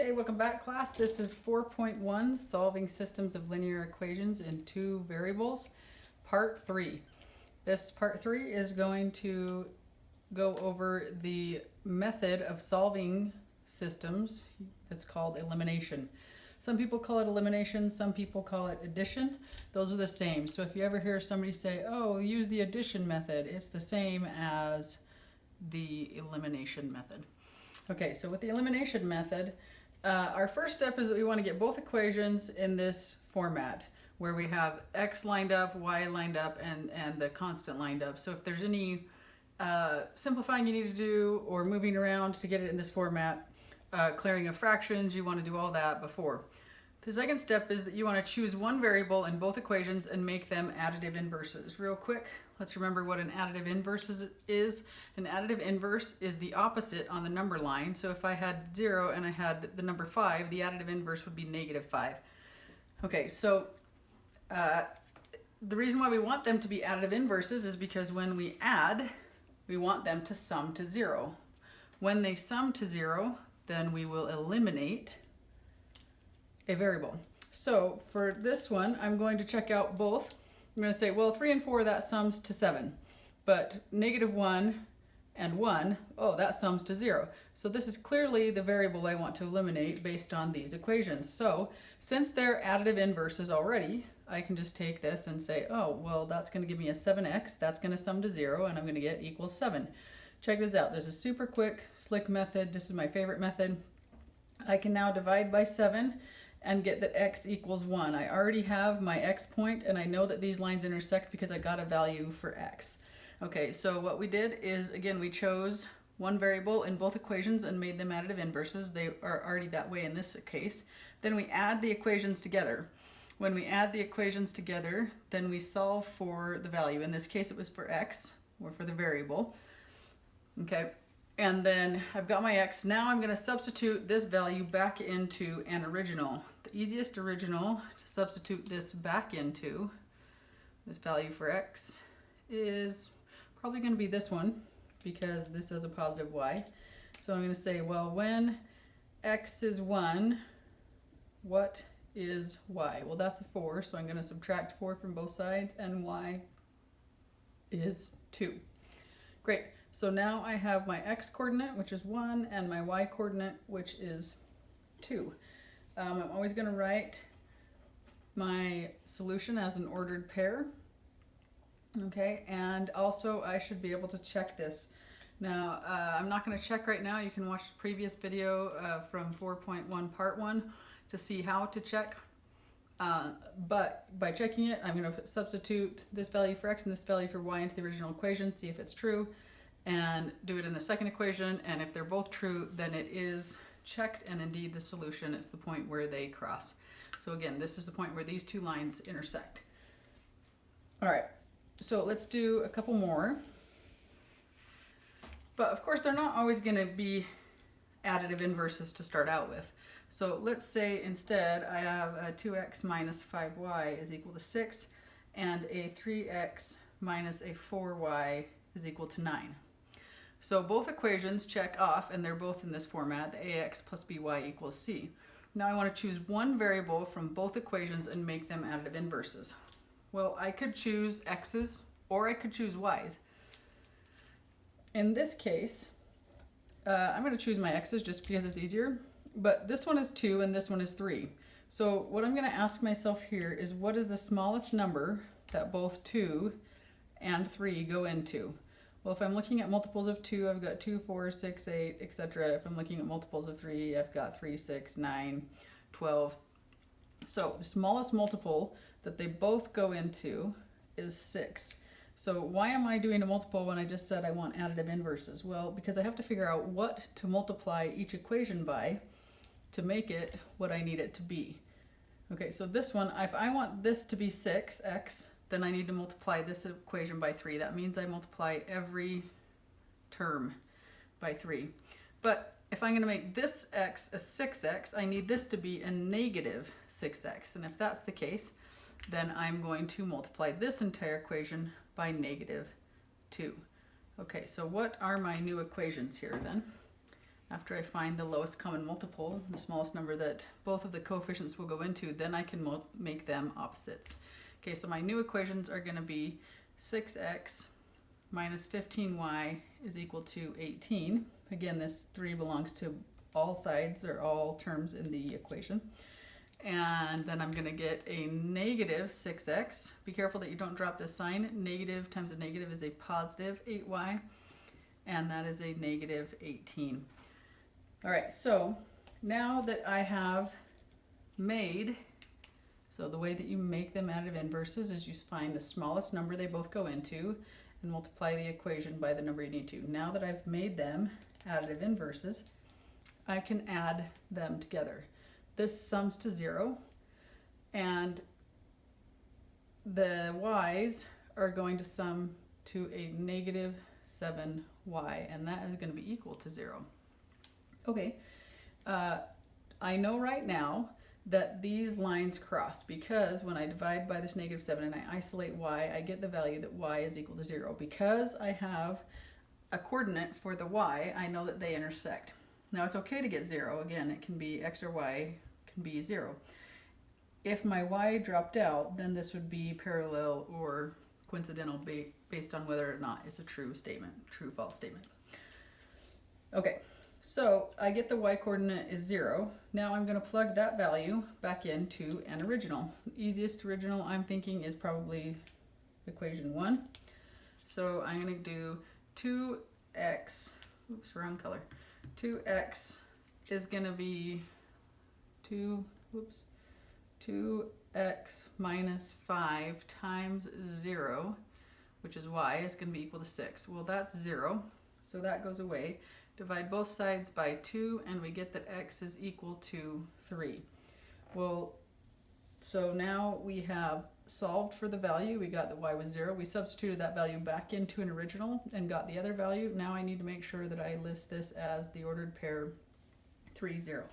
Okay, welcome back, class. This is 4.1, Solving Systems of Linear Equations in Two Variables, Part 3. This Part 3 is going to go over the method of solving systems. It's called elimination. Some people call it elimination, some people call it addition. Those are the same. So if you ever hear somebody say, oh, use the addition method, it's the same as the elimination method. Okay, so with the elimination method, our first step is that we want to get both equations in this format where we have x lined up, y lined up, and the constant lined up. So if there's any simplifying you need to do or moving around to get it in this format, clearing of fractions, you want to do all that before. The second step is that you want to choose one variable in both equations and make them additive inverses. Real quick, let's remember what an additive inverse is. An additive inverse is the opposite on the number line. So if I had 0 and I had the number 5, the additive inverse would be -5. Okay, so the reason why we want them to be additive inverses is because when we add, we want them to sum to 0. When they sum to 0, then we will eliminate a variable. So for this one, I'm going to check out both. I'm going to say, well, 3 and 4, that sums to 7. But -1 and 1, oh, that sums to 0. So this is clearly the variable I want to eliminate based on these equations. So since they're additive inverses already, I can just take this and say, oh, well, that's going to give me a 7x. That's going to sum to 0, and I'm going to get equals 7. Check this out. There's a super quick, slick method. This is my favorite method. I can now divide by 7 and get that x equals 1. I already have my x point, and I know that these lines intersect because I got a value for x. Okay, so what we did is, again, we chose one variable in both equations and made them additive inverses. They are already that way in this case. Then we add the equations together. When we add the equations together, then we solve for the value. In this case, it was for x, or for the variable. Okay. And then I've got my x. Now I'm going to substitute this value back into an original. The easiest original to substitute this back into, this value for x, is probably going to be this one because this is a positive y. So I'm going to say, well, when x is 1, what is y? Well, that's a 4, so I'm going to subtract 4 from both sides, and y is 2. Great. So now I have my x coordinate, which is 1, and my y coordinate, which is 2. I'm always going to write my solution as an ordered pair. Okay, and also I should be able to check this. Now, I'm not going to check right now. You can watch the previous video from 4.1 part 1 to see how to check. But by checking it, I'm going to substitute this value for x and this value for y into the original equation, see if it's true, and do it in the second equation, and if they're both true, then it is checked, and indeed the solution is the point where they cross. So again, this is the point where these two lines intersect. All right, so let's do a couple more. But of course, they're not always going to be additive inverses to start out with. So let's say instead I have a 2x minus 5y is equal to 6, and a 3x minus a 4y is equal to 9. So both equations check off, and they're both in this format, the ax plus by equals c. Now I want to choose one variable from both equations and make them additive inverses. Well, I could choose x's or I could choose y's. In this case, I'm going to choose my x's just because it's easier, but this one is 2 and this one is 3. So what I'm going to ask myself here is, what is the smallest number that both 2 and 3 go into? Well, if I'm looking at multiples of 2, I've got 2, 4, 6, 8, etc. If I'm looking at multiples of 3, I've got 3, 6, 9, 12. So the smallest multiple that they both go into is 6. So why am I doing a multiple when I just said I want additive inverses? Well, because I have to figure out what to multiply each equation by to make it what I need it to be. Okay, so this one, if I want this to be 6x, then I need to multiply this equation by 3. That means I multiply every term by 3. But if I'm going to make this x a 6x, I need this to be a -6x. And if that's the case, then I'm going to multiply this entire equation by -2. Okay, so what are my new equations here then? after I find the lowest common multiple, the smallest number that both of the coefficients will go into, then I can make them opposites. Okay, so my new equations are going to be 6x minus 15y is equal to 18. Again, this 3 belongs to all sides or all terms in the equation. And then I'm going to get a negative 6x. Be careful that you don't drop this sign. Negative times a negative is a positive 8y, and that is a negative 18. All right, so now that I have made, so the way that you make them additive inverses is you find the smallest number they both go into and multiply the equation by the number you need to. Now that I've made them additive inverses, I can add them together. This sums to 0, and the y's are going to sum to a negative 7y, and that is going to be equal to 0. Okay, I know right now that these lines cross because when I divide by this negative 7 and I isolate y, I get the value that y is equal to 0. Because I have a coordinate for the y, I know that they intersect. Now it's okay to get 0. Again, it can be x or y can be 0. If my y dropped out, then this would be parallel or coincidental based on whether or not it's a true statement, true false statement. Okay, so I get the y coordinate is 0. Now I'm going to plug that value back into an original. The easiest original I'm thinking is probably equation 1. So I'm going to do 2x, oops, wrong color. 2x is going to be 2x minus 5 times 0, which is y, is going to be equal to 6. Well, that's 0, so that goes away. Divide both sides by 2, and we get that x is equal to 3. Well, so now we have solved for the value. We got that y was 0. We substituted that value back into an original and got the other value. Now I need to make sure that I list this as the ordered pair 3, 0.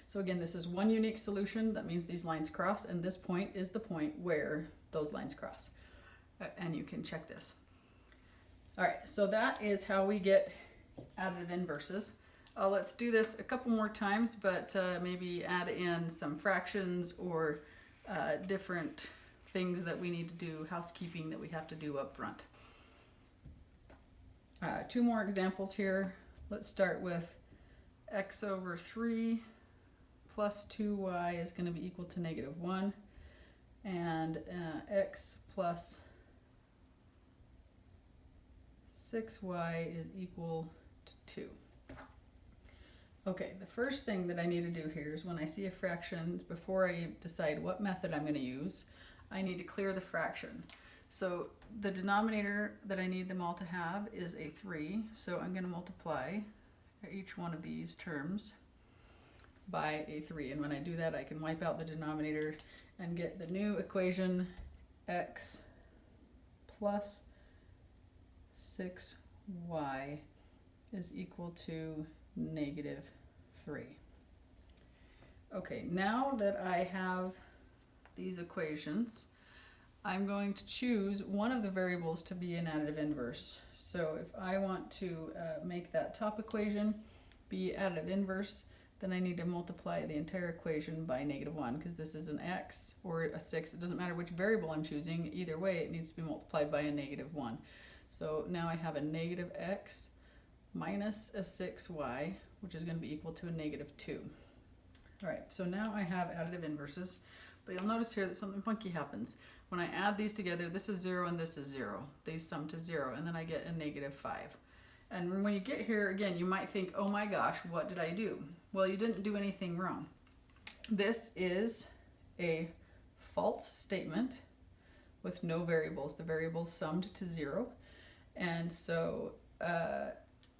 So again, this is one unique solution. That means these lines cross, and this point is the point where those lines cross. And you can check this. All right, so that is how we get additive inverses. Let's do this a couple more times, but maybe add in some fractions or different things that we need to do, housekeeping that we have to do up front. 2 more examples here. Let's start with x over 3 plus 2y is going to be equal to negative 1, and x plus 6y is equal to 2. Okay, the first thing that I need to do here is when I see a fraction, before I decide what method I'm going to use, I need to clear the fraction. So the denominator that I need them all to have is a 3, so I'm going to multiply each one of these terms by a 3, and when I do that I can wipe out the denominator and get the new equation x plus 6y is equal to negative 3. Okay, now that I have these equations, I'm going to choose one of the variables to be an additive inverse. So if I want to make that top equation be additive inverse, then I need to multiply the entire equation by negative 1, because this is an x or a 6. It doesn't matter which variable I'm choosing. Either way, it needs to be multiplied by a negative 1. So now I have a negative x minus a 6y, which is going to be equal to a negative 2. All right, so now I have additive inverses, but you'll notice here that something funky happens. When I add these together, this is 0 and this is 0. They sum to 0, and then I get a negative 5. And when you get here, again, you might think, oh my gosh, what did I do? Well, you didn't do anything wrong. This is a false statement with no variables. The variables summed to 0. And so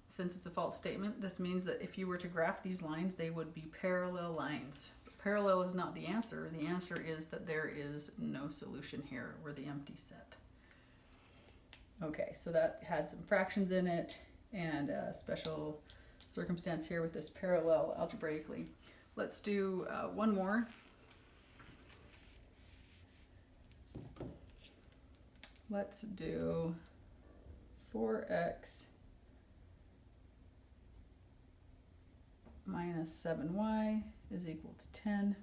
since it's a false statement, this means that if you were to graph these lines, they would be parallel lines. But parallel is not the answer. The answer is that there is no solution here. We're the empty set. Okay, so that had some fractions in it and a special circumstance here with this parallel algebraically. Let's do one more. Let's do 4x minus 7y is equal to 10.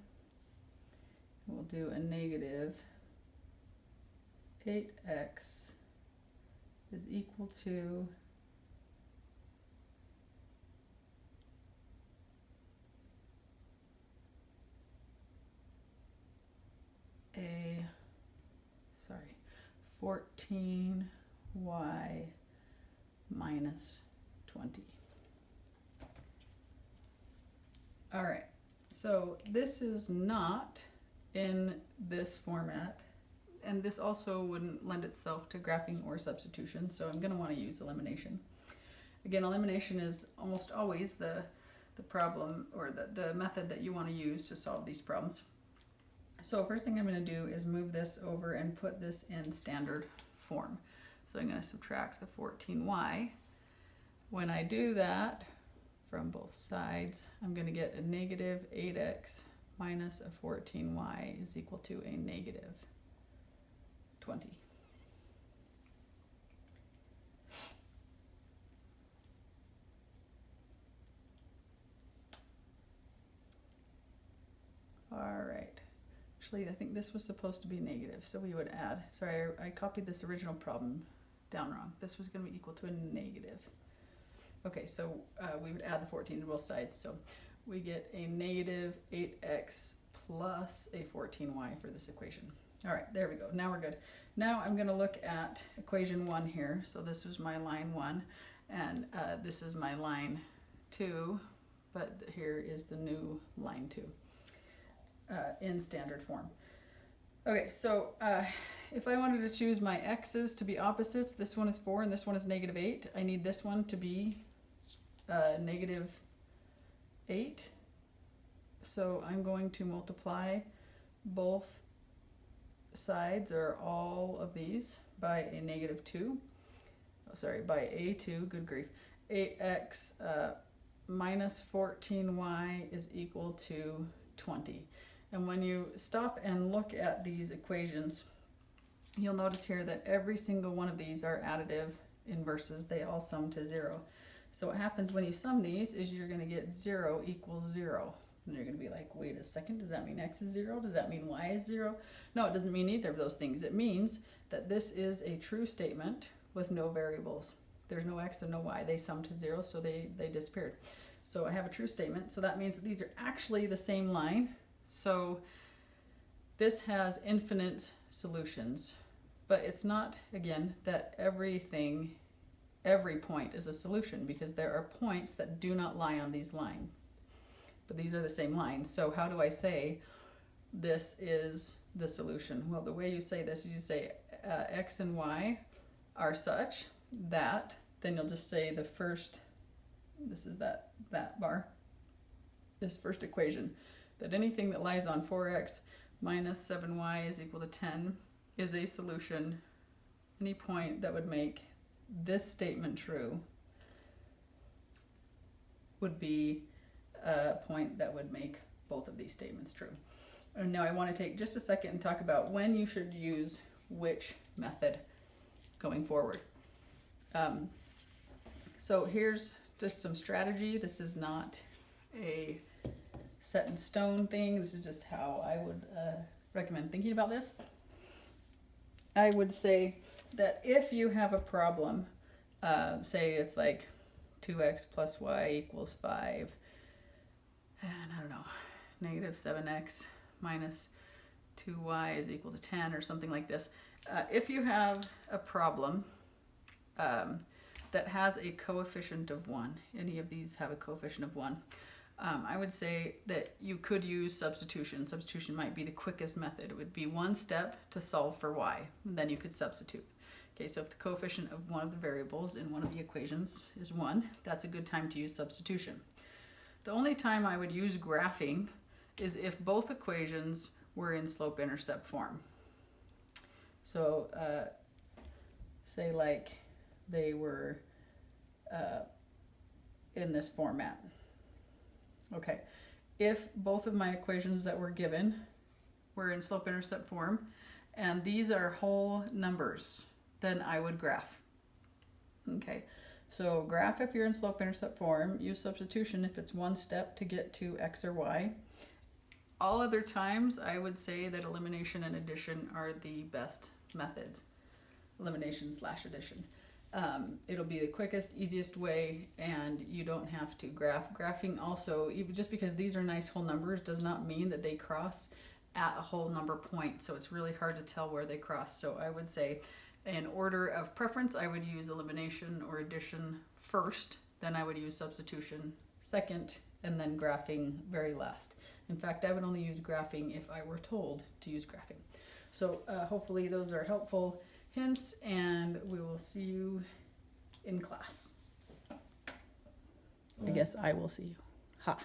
We'll do a negative 8x is equal to a, 14y minus 20. All right, so this is not in this format, and this also wouldn't lend itself to graphing or substitution, so I'm going to want to use elimination. Again, elimination is almost always the problem, or the method that you want to use to solve these problems. So first thing I'm going to do is move this over and put this in standard form. So I'm going to subtract the 14y. When I do that from both sides, I'm going to get a negative 8x minus a 14y is equal to a negative 20. All right. Actually, I think this was supposed to be negative, so we would add. Sorry, I copied this original problem down wrong. This was going to be equal to a negative. Okay, so we would add the 14 to both sides. So we get a negative 8x plus a 14y for this equation. All right, there we go. Now we're good. Now I'm going to look at equation 1 here. So this was my line 1, and this is my line 2, but here is the new line 2 in standard form. Okay, so if I wanted to choose my x's to be opposites, this one is 4 and this one is negative 8. I need this one to be negative 8. So I'm going to multiply both sides, or all of these, by a negative 2. Oh, sorry, by a2, good grief. 8x minus 14y is equal to 20. And when you stop and look at these equations, you'll notice here that every single one of these are additive inverses. They all sum to 0. So what happens when you sum these is you're going to get 0 equals 0. And you're going to be like, wait a second, does that mean x is 0? Does that mean y is 0? No, it doesn't mean either of those things. It means that this is a true statement with no variables. There's no x and no y. They sum to 0, so they disappeared. So I have a true statement, so that means that these are actually the same line. So this has infinite solutions, but it's not, again, that every point is a solution, because there are points that do not lie on these lines. But these are the same lines. So how do I say this is the solution? Well, the way you say this is you say x and y are such that, then you'll just say the first, this is that bar, this first equation, that anything that lies on 4x minus 7y is equal to 10 is a solution. Any point that would make this statement true would be a point that would make both of these statements true. And now I want to take just a second and talk about when you should use which method going forward. So here's just some strategy. This is not a set in stone thing. This is just how I would recommend thinking about this. I would say that if you have a problem, say it's like 2x plus y equals 5, and I don't know, negative 7x minus 2y is equal to 10 or something like this. If you have a problem that has a coefficient of 1, any of these have a coefficient of 1, I would say that you could use substitution. Substitution might be the quickest method. It would be one step to solve for y, and then you could substitute. Okay, so if the coefficient of one of the variables in one of the equations is 1, that's a good time to use substitution. The only time I would use graphing is if both equations were in slope-intercept form. So say like they were in this format. Okay, if both of my equations that were given were in slope-intercept form, and these are whole numbers, then I would graph. Okay, So graph if you're in slope-intercept form, use substitution if it's one step to get to X or Y. All other times, I would say that elimination and addition are the best methods. Elimination/addition. It'll be the quickest, easiest way, and you don't have to graph. Graphing also, even just because these are nice whole numbers, does not mean that they cross at a whole number point, so it's really hard to tell where they cross. So I would say, in order of preference, I would use elimination or addition first, then I would use substitution second, and then graphing very last. In fact, I would only use graphing if I were told to use graphing. So hopefully those are helpful hints, and we will see you in class. I guess I will see you. Ha.